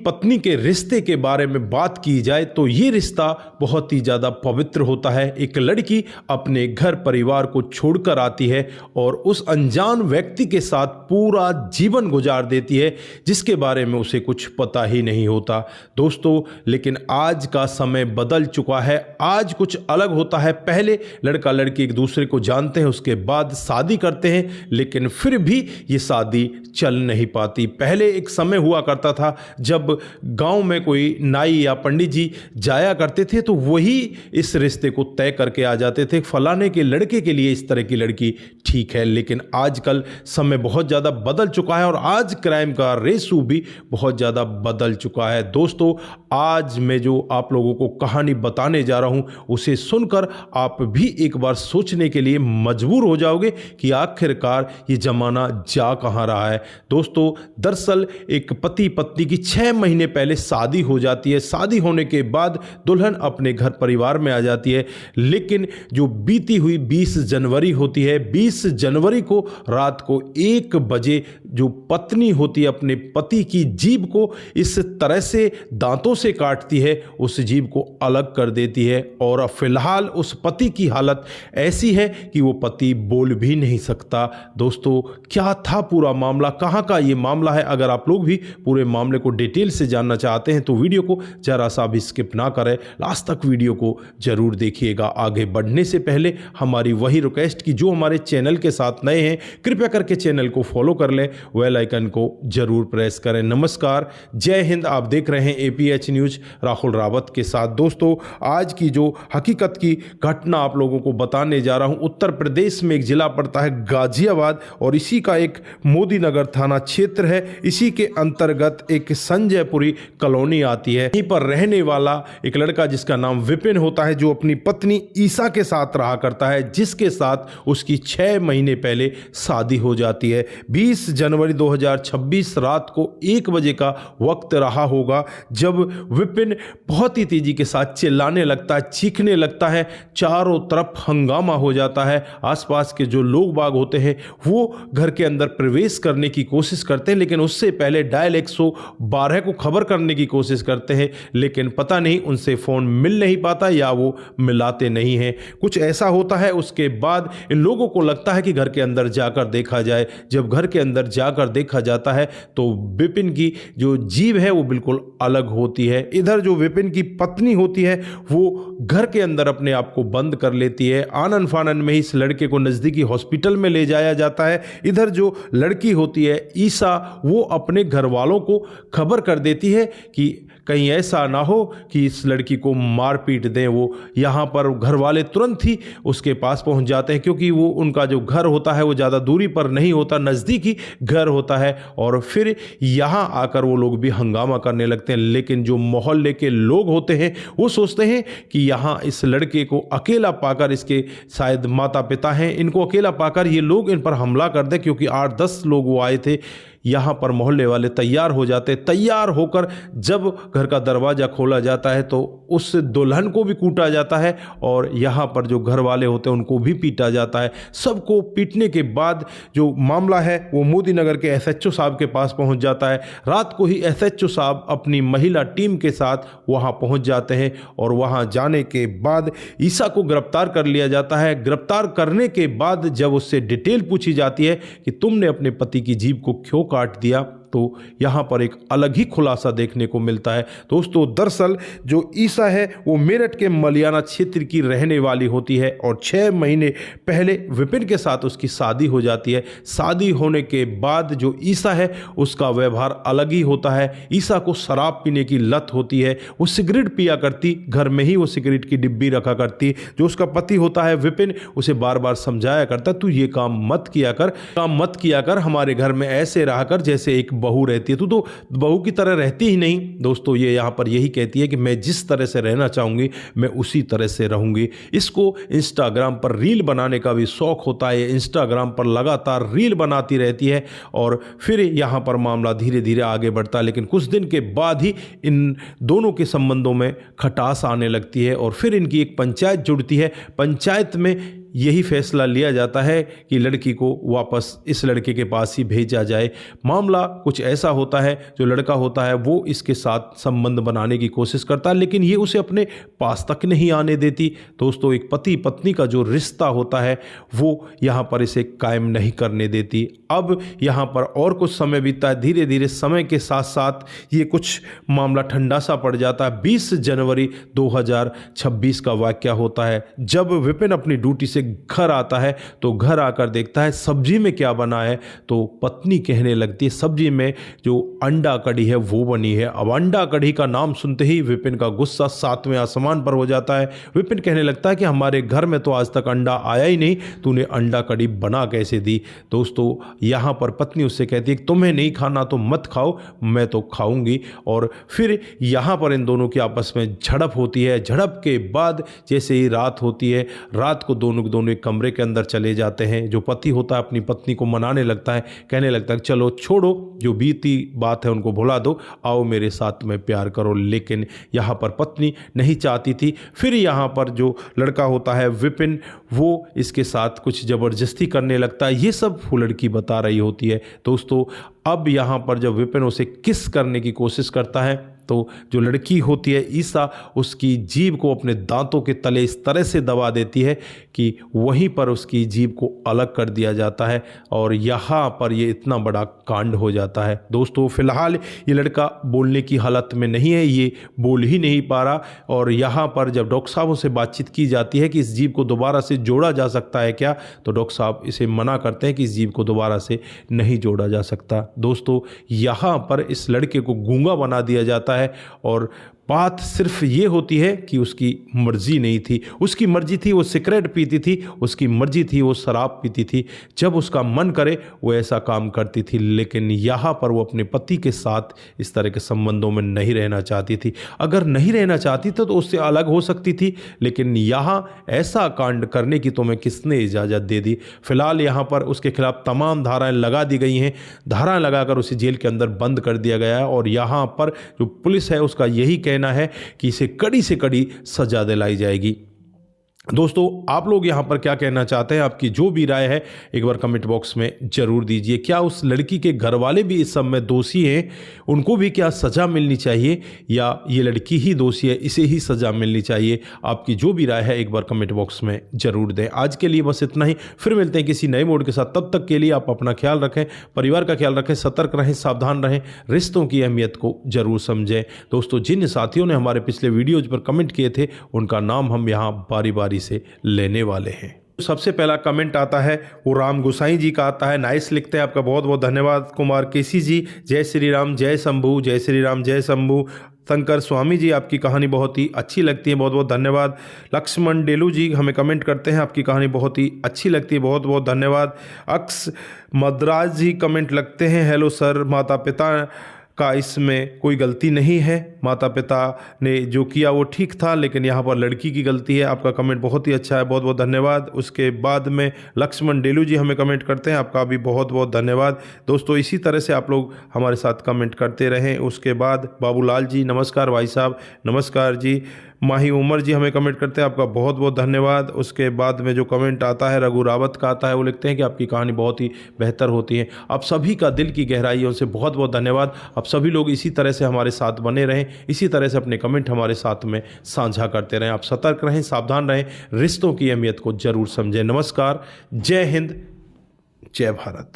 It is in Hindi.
पत्नी के रिश्ते के बारे में बात की जाए तो ये रिश्ता बहुत ही ज़्यादा पवित्र होता है। एक लड़की अपने घर परिवार को छोड़कर आती है और उस अनजान व्यक्ति के साथ पूरा जीवन गुजार देती है जिसके बारे में उसे कुछ पता ही नहीं होता दोस्तों। लेकिन आज का समय बदल चुका है, आज कुछ अलग होता है। पहले लड़का लड़की एक दूसरे को जानते हैं, उसके बाद शादी करते हैं, लेकिन फिर भी ये शादी चल नहीं पाती। पहले एक समय हुआ करता था जब गांव में कोई नाई या पंडित जी जाया करते थे तो वही इस रिश्ते को तय करके आ जाते थे, फलाने के लड़के के लिए इस तरह की लड़की ठीक है। लेकिन आजकल समय बहुत ज़्यादा बदल चुका है और आज क्राइम का रेशो भी बहुत ज़्यादा बदल चुका है दोस्तों। आज मैं जो आप लोगों को कहानी बताने जा रहा हूं उसे सुनकर आप भी एक बार सोचने के लिए मजबूर हो जाओगे कि आखिरकार ये जमाना जा कहां रहा है दोस्तों। दरअसल एक पति पत्नी की 6 महीने पहले शादी हो जाती है। शादी होने के बाद दुल्हन अपने घर परिवार में आ जाती है, लेकिन जो बीती हुई 20 जनवरी होती है, 20 जनवरी को रात को 1 बजे जो पत्नी होती है अपने पति की जीभ को इस तरह से दांतों से काटती है, उस जीभ को अलग कर देती है। और फिलहाल उस पति की हालत ऐसी है कि वो पति बोल भी नहीं सकता दोस्तों। क्या था पूरा मामला, कहां का ये मामला है? अगर आप लोग भी पूरे मामले को डिटेल से जानना चाहते हैं तो वीडियो को जरा सा भी स्किप ना करें, लास्ट तक वीडियो को जरूर देखिएगा। आगे बढ़ने से पहले हमारी वही रिक्वेस्ट कि जो हमारे चैनल के साथ नए हैं कृपया करके चैनल को फॉलो कर लें, बेल आइकन को जरूर प्रेस करें। नमस्कार, जय हिंद। आप देख रहे हैं एपीएच न्यूज राहुल रावत के साथ। दोस्तों आज की जो हकीकत की घटना आप लोगों को बताने जा रहा हूं, उत्तर प्रदेश में एक जिला पड़ता है गाजियाबाद और इसी का एक मोदी नगर थाना क्षेत्र है। इसी के अंतर्गत एक संजयपुरी कॉलोनी आती है। यहीं पर रहने वाला एक लड़का जिसका नाम विपिन होता है, जो अपनी पत्नी ईसा के साथ रहा करता है, जिसके साथ उसकी 6 महीने पहले शादी हो जाती है। 20 जनवरी 2026 रात को 1 बजे का वक्त रहा होगा जब विपिन बहुत ही तेजी के साथ चिल्लाने लगता है, चीखने लगता है। चारों तरफ हंगामा हो जाता है। आसपास के जो लोग बाग होते हैं वो घर के अंदर प्रवेश करने की कोशिश करते हैं, लेकिन उससे पहले डायल 112 को खबर करने की कोशिश करते हैं, लेकिन पता नहीं उनसे फ़ोन मिल नहीं पाता या वो मिलाते नहीं हैं। कुछ ऐसा होता है। उसके बाद इन लोगों को लगता है कि घर के अंदर जाकर देखा जाए। जब घर के अंदर जाकर देखा जाता है तो विपिन की जो जीभ है वो बिल्कुल अलग होती है। इधर जो विपिन की पत्नी होती है वो घर के अंदर अपने आप को बंद कर लेती है। आनन फानन में इस लड़के को नज़दीकी हॉस्पिटल में ले जाया जाता है। इधर जो लड़की होती है ईसा, वो अपने घर वालों को खबर कर देती है कि कहीं ऐसा ना हो कि इस लड़की को मार पीट दें। वो यहाँ पर घर वाले तुरंत ही उसके पास पहुँच जाते हैं, क्योंकि वो उनका जो घर होता है वो ज़्यादा दूरी पर नहीं होता, नज़दीक ही घर होता है। और फिर यहाँ आकर वो लोग भी हंगामा करने लगते हैं। लेकिन जो मोहल्ले के लोग होते हैं वो सोचते हैं कि यहाँ इस लड़के को अकेला पाकर, इसके शायद माता पिता हैं, इनको अकेला पाकर ये लोग इन पर हमला कर दें, क्योंकि 8-10 लोग वो आए थे। यहाँ पर मोहल्ले वाले तैयार हो जाते। तैयार होकर जब घर का दरवाज़ा खोला जाता है तो उस दुल्हन को भी कूटा जाता है और यहाँ पर जो घर वाले होते हैं उनको भी पीटा जाता है। सबको पीटने के बाद जो मामला है वो मोदी नगर के एसएचओ साहब के पास पहुँच जाता है। रात को ही एसएचओ साहब अपनी महिला टीम के साथ वहाँ पहुँच जाते हैं और वहाँ जाने के बाद ईसा को गिरफ्तार कर लिया जाता है। गिरफ्तार करने के बाद जब उससे डिटेल पूछी जाती है कि तुमने अपने पति की जीभ को क्यों काट दिया, तो यहाँ पर एक अलग ही खुलासा देखने को मिलता है दोस्तों। दरअसल जो ईसा है वो मेरठ के मलियाना क्षेत्र की रहने वाली होती है और 6 महीने पहले विपिन के साथ उसकी शादी हो जाती है। शादी होने के बाद जो ईसा है उसका व्यवहार अलग ही होता है। ईसा को शराब पीने की लत होती है, वो सिगरेट पिया करती, घर में ही वो सिगरेट की डिब्बी रखा करती। जो उसका पति होता है विपिन उसे बार बार समझाया करता, तू ये काम मत किया कर, हमारे घर में ऐसे रहा कर जैसे एक बहू रहती है, तू तो बहू की तरह रहती ही नहीं। दोस्तों ये यहाँ पर यही कहती है कि मैं जिस तरह से रहना चाहूँगी मैं उसी तरह से रहूँगी। इसको इंस्टाग्राम पर रील बनाने का भी शौक होता है। इंस्टाग्राम पर लगातार रील बनाती रहती है और फिर यहाँ पर मामला धीरे धीरे आगे बढ़ता है। लेकिन कुछ दिन के बाद ही इन दोनों के संबंधों में खटास आने लगती है और फिर इनकी एक पंचायत जुड़ती है। पंचायत में यही फैसला लिया जाता है कि लड़की को वापस इस लड़के के पास ही भेजा जाए। मामला कुछ ऐसा होता है, जो लड़का होता है वो इसके साथ संबंध बनाने की कोशिश करता है, लेकिन ये उसे अपने पास तक नहीं आने देती। दोस्तों, एक पति पत्नी का जो रिश्ता होता है वो यहाँ पर इसे कायम नहीं करने देती। अब यहाँ पर और कुछ समय बीतता है, धीरे धीरे समय के साथ साथ ये कुछ मामला ठंडा सा पड़ जाता है। 20 जनवरी 2026 का वाकया होता है, जब विपिन अपनी ड्यूटी से घर आता है तो घर आकर देखता है सब्जी में क्या बना है, तो पत्नी कहने लगती है सब्जी में जो अंडा कढ़ी है वो बनी है। अब अंडा कढ़ी का नाम सुनते ही विपिन का गुस्सा 7वें आसमान पर हो जाता है। विपिन कहने लगता है कि हमारे घर में तो आज तक अंडा आया ही नहीं, तूने अंडा कढ़ी बना कैसे दी। दोस्तों, यहाँ पर पत्नी उससे कहती है कि तुम्हें नहीं खाना तो मत खाओ, मैं तो खाऊंगी। और फिर यहाँ पर इन दोनों की आपस में झड़प होती है। झड़प के बाद जैसे ही रात होती है, रात को दोनों के दोनों एक कमरे के अंदर चले जाते हैं। जो पति होता है अपनी पत्नी को मनाने लगता है, कहने लगता है चलो छोड़ो, जो बीती बात है उनको भुला दो, आओ मेरे साथ में प्यार करो। लेकिन यहाँ पर पत्नी नहीं चाहती थी। फिर यहाँ पर जो लड़का होता है विपिन, वो इसके साथ कुछ ज़बरदस्ती करने लगता है। ये सब वो लड़की बता रही होती है। दोस्तों, अब यहाँ पर जब विपिन उसे किस करने की कोशिश करता है तो जो लड़की होती है ईसा, उसकी जीभ को अपने दांतों के तले इस तरह से दबा देती है कि वहीं पर उसकी जीभ को अलग कर दिया जाता है और यहाँ पर ये इतना बड़ा कांड हो जाता है। दोस्तों, फिलहाल ये लड़का बोलने की हालत में नहीं है, ये बोल ही नहीं पा रहा। और यहाँ पर जब डॉक्टर साहबों से बातचीत की जाती है कि इस जीभ को दोबारा से जोड़ा जा सकता है क्या, तो डॉक्टर साहब इसे मना करते हैं कि इस जीभ को दोबारा से नहीं जोड़ा जा सकता। दोस्तों, यहाँ पर इस लड़के को गूंगा बना दिया जाता है और बात सिर्फ ये होती है कि उसकी मर्जी नहीं थी। उसकी मर्जी थी वो सिगरेट पीती थी, उसकी मर्जी थी वो शराब पीती थी। जब उसका मन करे वो ऐसा काम करती थी। लेकिन यहाँ पर वो अपने पति के साथ इस तरह के संबंधों में नहीं रहना चाहती थी। अगर नहीं रहना चाहती तो उससे अलग हो सकती थी, लेकिन यहाँ ऐसा कांड करने की तुम्हें किसने इजाज़त दे दी। फिलहाल यहाँ पर उसके खिलाफ तमाम धाराएं लगा दी गई हैं। धाराएं लगाकर उसे जेल के अंदर बंद कर दिया गया है और यहाँ पर जो पुलिस है उसका यही कहना है कि इसे कड़ी से कड़ी सजा दिलाई जाएगी। दोस्तों, आप लोग यहाँ पर क्या कहना चाहते हैं? आपकी जो भी राय है एक बार कमेंट बॉक्स में जरूर दीजिए। क्या उस लड़की के घर वाले भी इस सब में दोषी हैं? उनको भी क्या सज़ा मिलनी चाहिए या ये लड़की ही दोषी है, इसे ही सज़ा मिलनी चाहिए? आपकी जो भी राय है एक बार कमेंट बॉक्स में जरूर दें। आज के लिए बस इतना ही, फिर मिलते हैं किसी नए मोड के साथ। तब तक के लिए आप अपना ख्याल रखें, परिवार का ख्याल रखें, सतर्क रहें, सावधान रहें, रिश्तों की अहमियत को जरूर समझें। दोस्तों, जिन साथियों ने हमारे पिछले वीडियोज पर कमेंट किए थे उनका नाम हम यहाँ बारी बारी से लेने वाले हैं। सबसे पहला कमेंट आता है वो राम गोसाई जी का आता है। नाइस लिखते हैं, आपका बहुत बहुत धन्यवाद। कुमार केसी जी, जय श्री राम, जय शंभू, जय श्री राम, जय शंभू। शंकर स्वामी जी, आपकी कहानी बहुत ही अच्छी लगती है, बहुत बहुत धन्यवाद। लक्ष्मण डेलू जी हमें कमेंट करते हैं, आपकी कहानी बहुत ही अच्छी लगती है, बहुत बहुत धन्यवाद। अक्स मद्राज जी कमेंट लगते हैं, हेलो सर, माता पिता का इसमें कोई गलती नहीं है, माता पिता ने जो किया वो ठीक था, लेकिन यहाँ पर लड़की की गलती है। आपका कमेंट बहुत ही अच्छा है, बहुत बहुत धन्यवाद। उसके बाद में लक्ष्मण डेलू जी हमें कमेंट करते हैं, आपका भी बहुत बहुत धन्यवाद। दोस्तों, इसी तरह से आप लोग हमारे साथ कमेंट करते रहें। उसके बाद बाबूलाल जी, नमस्कार भाई साहब, नमस्कार जी। माही उमर जी हमें कमेंट करते हैं, आपका बहुत बहुत धन्यवाद। उसके बाद में जो कमेंट आता है रघु रावत का आता है, वो लिखते हैं कि आपकी कहानी बहुत ही बेहतर होती है। आप सभी का दिल की गहराइयों से बहुत बहुत धन्यवाद। आप सभी लोग इसी तरह से हमारे साथ बने रहें, इसी तरह से अपने कमेंट हमारे साथ में साझा करते रहें। आप सतर्क रहें, सावधान रहें, रिश्तों की अहमियत को जरूर समझें। नमस्कार, जय हिंद, जय भारत।